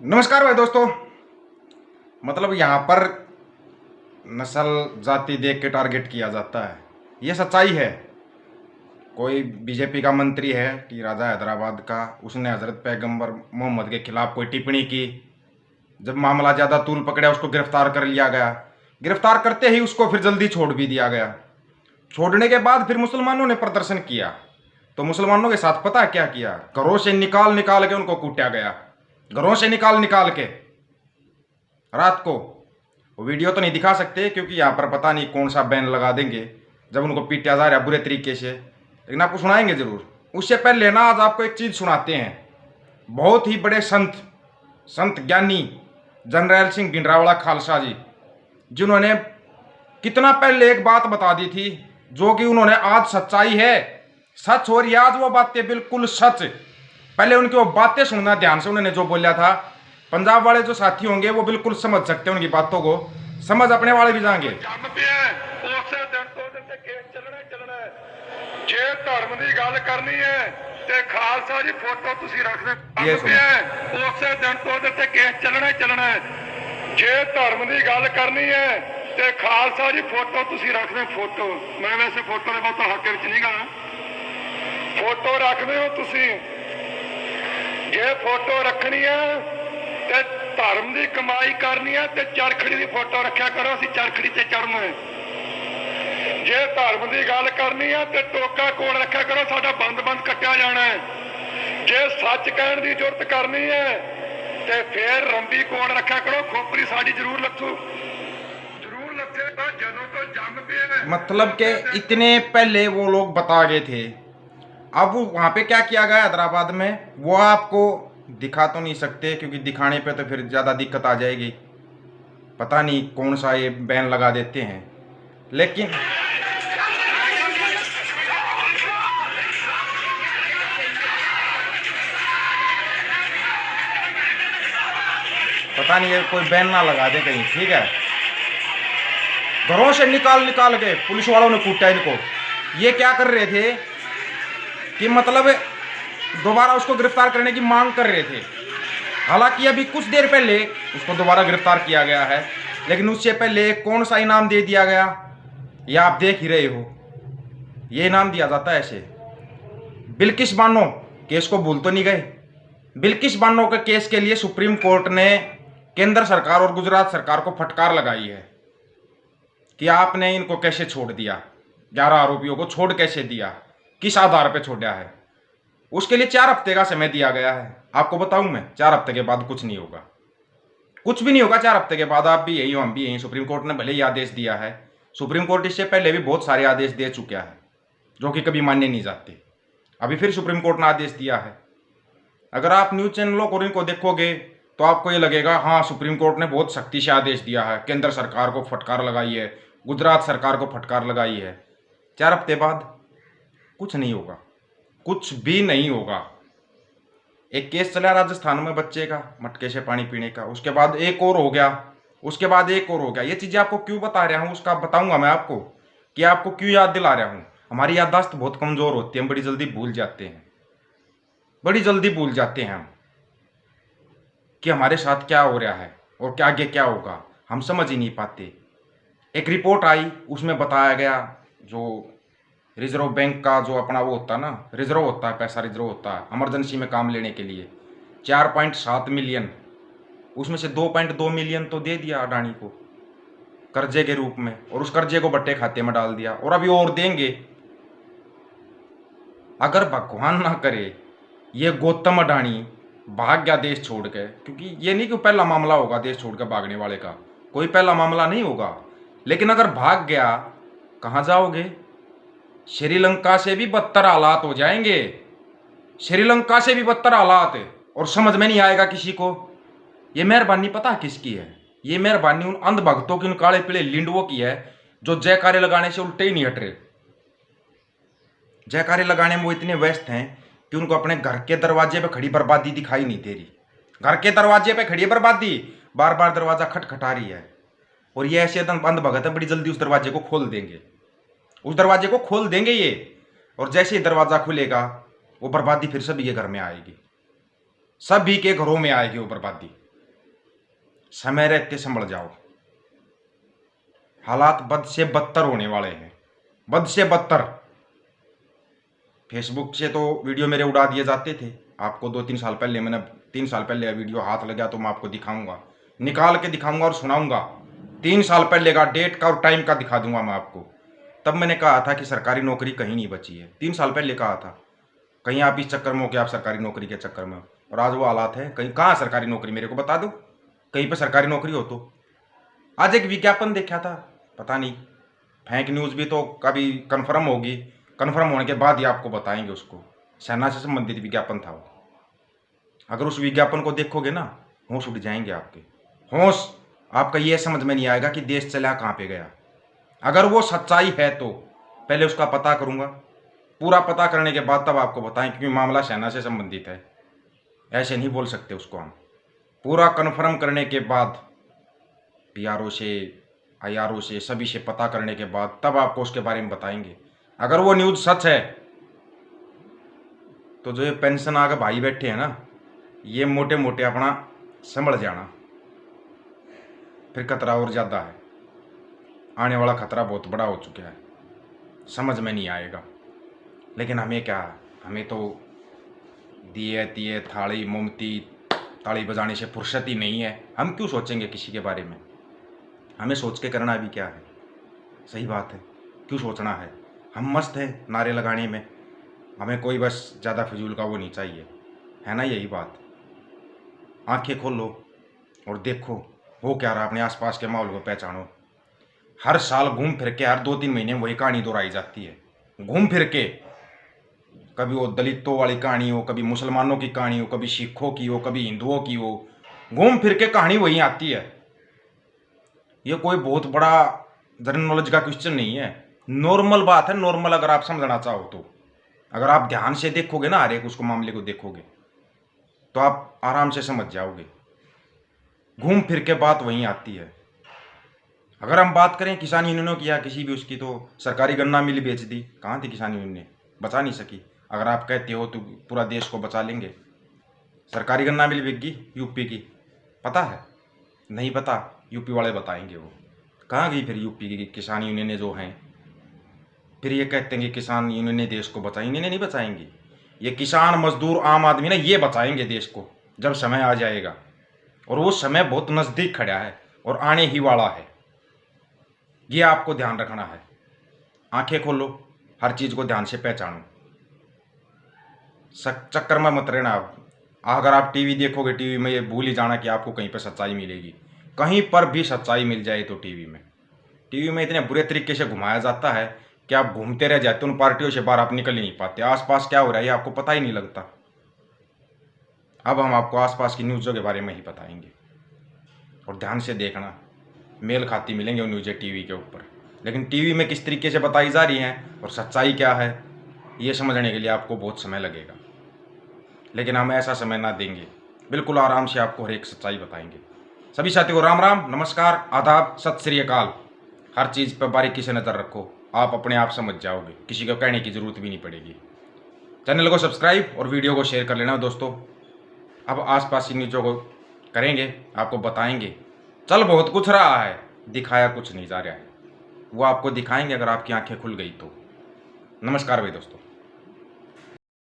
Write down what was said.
नमस्कार भाई दोस्तों। मतलब यहाँ पर नस्ल जाति देख के टारगेट किया जाता है, ये सच्चाई है। कोई बीजेपी का मंत्री है टी राजा हैदराबाद का, उसने हजरत पैगंबर मोहम्मद के खिलाफ कोई टिप्पणी की। जब मामला ज़्यादा तूल पकड़ा उसको गिरफ्तार कर लिया गया। गिरफ्तार करते ही उसको फिर जल्दी छोड़ भी दिया गया। छोड़ने के बाद फिर मुसलमानों ने प्रदर्शन किया, तो मुसलमानों के साथ पता क्या किया? घरों से निकाल निकाल के उनको कूटा गया। घरों से निकाल निकाल के रात को। वो वीडियो तो नहीं दिखा सकते क्योंकि यहाँ पर पता नहीं कौन सा बैन लगा देंगे जब उनको पीटा जा रहा है बुरे तरीके से, लेकिन आपको सुनाएंगे ज़रूर। उससे पहले ना आज आपको एक चीज़ सुनाते हैं। बहुत ही बड़े संत ज्ञानी जरनैल सिंह भिंडरावाला खालसा जी, जिन्होंने कितना पहले एक बात बता दी थी जो कि उन्होंने आज सच्चाई है, सच हो रही है आज वो बातें, बिल्कुल सच। पहले उनकी वो बातें सुनना ध्यान से। उन्होंने जो बोला था, पंजाब वाले जो साथी होंगे वो बिल्कुल समझ सकते हैं उनकी बातों को, समझ अपने वाले भी जाएंगे। जे धर्म की गल करनी है ते खालसा जी फोटो तुसी रख दे, उस दिन तो ते केस चलना ही चलना है। जे धर्म की गल करनी है ते खालसा जी फोटो तुसी रख दे। फोटो मैं वैसे फोटो ने बहुत हक विच नहीं गा, फोटो रखते हो तुसी। जे फोटो रखनी है ते धर्म की कमाई करनी है ते चरखड़ी की फोटो रखा करो, असीं चरखड़ी ते चढ़ना है। जे धर्म की गल करनी है तो टोका कोण रखा करो, साडा बंद बंद कट्टिया जाना है। जे सच कहने की जरूरत करनी है तो फिर रंबी कोण रखा करो, खोपरी साडी जरूर लथू, जरूर लथेगा जदों तो जम पे। मतलब के इतने पहले वो लोग बता गए थे। अब वहाँ पे क्या किया गया हैदराबाद में वो आपको दिखा तो नहीं सकते क्योंकि दिखाने पे तो फिर ज़्यादा दिक्कत आ जाएगी। पता नहीं कौन सा ये बैन लगा देते हैं, लेकिन पता नहीं ये कोई बैन ना लगा दे कहीं, ठीक है। घरों से निकाल निकाल के पुलिस वालों ने कूटा इनको। ये क्या कर रहे थे कि मतलब दोबारा उसको गिरफ्तार करने की मांग कर रहे थे। हालांकि अभी कुछ देर पहले उसको दोबारा गिरफ्तार किया गया है, लेकिन उससे पहले कौन सा इनाम दे दिया गया ये आप देख ही रहे हो। ये इनाम दिया जाता है ऐसे। बिल्किस बानो केस को भूल तो नहीं गए? बिल्किस बानो के केस के लिए सुप्रीम कोर्ट ने केंद्र सरकार और गुजरात सरकार को फटकार लगाई है कि आपने इनको कैसे छोड़ दिया, 11 आरोपियों को छोड़ कैसे दिया, किस आधार पे छोड़ा है। उसके लिए 4 हफ्ते का समय दिया गया है। आपको बताऊं मैं, 4 हफ्ते के बाद कुछ नहीं होगा, कुछ भी नहीं होगा। 4 हफ्ते के बाद आप भी यही हो, हम भी यही। सुप्रीम कोर्ट ने भले ही आदेश दिया है, सुप्रीम कोर्ट इससे पहले भी बहुत सारे आदेश दे चुका है जो कि कभी मान्य नहीं जाते। अभी फिर सुप्रीम कोर्ट ने आदेश दिया है। अगर आप न्यूज़ चैनलों को इनको देखोगे तो आपको ये लगेगा हाँ सुप्रीम कोर्ट ने बहुत सख्ती से आदेश दिया है, केंद्र सरकार को फटकार लगाई है, गुजरात सरकार को फटकार लगाई है। 4 हफ्ते बाद कुछ नहीं होगा, कुछ भी नहीं होगा। एक केस चला राजस्थान में बच्चे का मटके से पानी पीने का, उसके बाद एक और हो गया, उसके बाद एक और हो गया। ये चीज़ें आपको क्यों बता रहा हूँ उसका बताऊंगा मैं आपको कि आपको क्यों याद दिला रहा हूँ। हमारी याददाश्त बहुत कमज़ोर होती है, हम बड़ी जल्दी भूल जाते हैं, बड़ी जल्दी भूल जाते हैं हम कि हमारे साथ क्या हो रहा है और क्या आगे क्या होगा, हम समझ ही नहीं पाते। एक रिपोर्ट आई, उसमें बताया गया जो रिजर्व बैंक का जो अपना वो होता है ना, रिजर्व होता है, पैसा रिजर्व होता है इमरजेंसी में काम लेने के लिए, 4.7 मिलियन, उसमें से 2.2 मिलियन तो दे दिया अडानी को कर्जे के रूप में, और उस कर्जे को बट्टे खाते में डाल दिया और अभी और देंगे। अगर भगवान ना करे ये गौतम अडानी भाग गया देश छोड़ के, क्योंकि ये नहीं कि पहला मामला होगा देश छोड़ कर भागने वाले का, कोई पहला मामला नहीं होगा, लेकिन अगर भाग गया कहाँ जाओगे? श्रीलंका से भी बदतर हालात हो जाएंगे, श्रीलंका से भी बदतर हालात, और समझ में नहीं आएगा किसी को। ये मेहरबानी पता किसकी है? ये मेहरबानी उन अंधभक्तों की, उन काले पीले लिंडुओं की है जो जयकारे लगाने से उल्टे ही नहीं हट रहे। जयकारे लगाने में वो इतने व्यस्त हैं कि उनको अपने घर के दरवाजे पे खड़ी बर्बादी दिखाई नहीं दे रही। घर के दरवाजे पे खड़ी बर्बादी बार बार दरवाजा खटखटा रही है, और ये ऐसे अंधभगत है बड़ी जल्दी उस दरवाजे को खोल देंगे, उस दरवाजे को खोल देंगे ये। और जैसे ही दरवाजा खुलेगा वो बर्बादी फिर सभी के घर में आएगी, सभी के घरों में आएगी वो बर्बादी। समय रहते संभल जाओ। हालात बद से बदतर होने वाले हैं, बद से बदतर। फेसबुक से तो वीडियो मेरे उड़ा दिए जाते थे। आपको 2-3 साल पहले, मैंने 3 साल पहले वीडियो हाथ लगा तो मैं आपको दिखाऊंगा, निकाल के दिखाऊंगा और सुनाऊंगा। 3 साल पहले का डेट का और टाइम का दिखा दूंगा मैं आपको। तब मैंने कहा था कि सरकारी नौकरी कहीं नहीं बची है। 3 साल पहले कहा था। कहीं आप इस चक्कर में हो कि आप सरकारी नौकरी के चक्कर में हो, और आज वो हालात है। कहीं कहाँ सरकारी नौकरी, मेरे को बता दो कहीं पे सरकारी नौकरी हो तो। आज एक विज्ञापन देखा था, पता नहीं, फेक न्यूज़ भी तो कभी कन्फर्म होगी, कन्फर्म होने के बाद ही आपको बताएंगे उसको। सेना से संबंधित विज्ञापन था वो। अगर उस विज्ञापन को देखोगे ना, होश उड़ जाएंगे आपके। होश आपका ये समझ में नहीं आएगा कि देश चला कहाँ पे गया। अगर वो सच्चाई है तो पहले उसका पता करूंगा, पूरा पता करने के बाद तब आपको बताएं, क्योंकि मामला सेना से संबंधित है। ऐसे नहीं बोल सकते उसको हम। पूरा कन्फर्म करने के बाद, PRO से, IRO से, सभी से पता करने के बाद तब आपको उसके बारे में बताएंगे। अगर वो न्यूज़ सच है तो जो ये पेंशन आगे भाई बैठे हैं ना, ये मोटे मोटे अपना संभल जाना। फिर खतरा और ज़्यादा है, आने वाला खतरा बहुत बड़ा हो चुका है, समझ में नहीं आएगा। लेकिन हमें क्या, हमें तो दिए तिए थाली मोमती ताली बजाने से फुर्सत ही नहीं है। हम क्यों सोचेंगे किसी के बारे में, हमें सोच के करना भी क्या है। सही बात है, क्यों सोचना है। हम मस्त हैं नारे लगाने में, हमें कोई बस ज़्यादा फिजूल का वो नहीं चाहिए, है ना। यही बात। आंखें खोलो और देखो हो क्या रहा, अपने आसपास के माहौल को पहचानो। हर साल घूम फिर के, हर 2-3 महीने वही कहानी दोहराई जाती है, घूम फिर के। कभी वो दलितों वाली कहानी हो, कभी मुसलमानों की कहानी हो, कभी सिखों की हो, कभी हिंदुओं की हो, घूम फिर के कहानी वही आती है। ये कोई बहुत बड़ा जनरल नॉलेज का क्वेश्चन नहीं है, नॉर्मल बात है, नॉर्मल। अगर आप समझना चाहो तो, अगर आप ध्यान से देखोगे ना, हर एक उसको मामले को देखोगे तो आप आराम से समझ जाओगे। घूम फिर के बात वहीं आती है। अगर हम बात करें किसान यूनियनों की या किसी भी उसकी, तो सरकारी गन्ना मिल बेच दी, कहाँ थी किसान यूनियन ने, बचा नहीं सकी। अगर आप कहते हो तो पूरा देश को बचा लेंगे। सरकारी गन्ना मिल बिक यूपी की, पता है? नहीं पता, यूपी वाले बताएंगे वो। कहाँ गई फिर यूपी की किसान यूनियनें जो हैं? फिर ये कहते हैं कि किसान यूनियन ने देश को बचाई, इन्हें नहीं बचाएंगी। ये किसान मजदूर आम आदमी ना, ये बचाएंगे देश को जब समय आ जाएगा। और वो समय बहुत नज़दीक खड़ा है और आने ही वाला है, ये आपको ध्यान रखना है। आंखें खोलो, हर चीज़ को ध्यान से पहचानो, चक्कर में मत रहना। अगर आप टीवी देखोगे, टीवी में ये भूल ही जाना कि आपको कहीं पर सच्चाई मिलेगी। कहीं पर भी सच्चाई मिल जाए तो टीवी में इतने बुरे तरीके से घुमाया जाता है कि आप घूमते रह जाते, उन पार्टियों से बाहर आप निकल ही नहीं पाते। आसपास क्या हो रहा है ये आपको पता ही नहीं लगता। अब हम आपको आसपास की न्यूज़ों के बारे में ही बताएंगे, और ध्यान से देखना, मेल खाती मिलेंगे वो न्यूज़ें टीवी के ऊपर। लेकिन टीवी में किस तरीके से बताई जा रही हैं और सच्चाई क्या है, ये समझने के लिए आपको बहुत समय लगेगा। लेकिन हम ऐसा समय ना देंगे, बिल्कुल आराम से आपको हर एक सच्चाई बताएंगे। सभी साथियों को राम राम, नमस्कार, आदाब, सत श्री अकाल। हर चीज़ पर बारीकी से नज़र रखो, आप अपने आप समझ जाओगे, किसी को कहने की ज़रूरत भी नहीं पड़ेगी। चैनल को सब्सक्राइब और वीडियो को शेयर कर लेना दोस्तों। अब आसपास की न्यूज़ों को करेंगे, आपको बताएंगे। चल बहुत कुछ रहा है, दिखाया कुछ नहीं जा रहा है, वो आपको दिखाएंगे अगर आपकी आंखें खुल गई तो। नमस्कार भाई दोस्तों।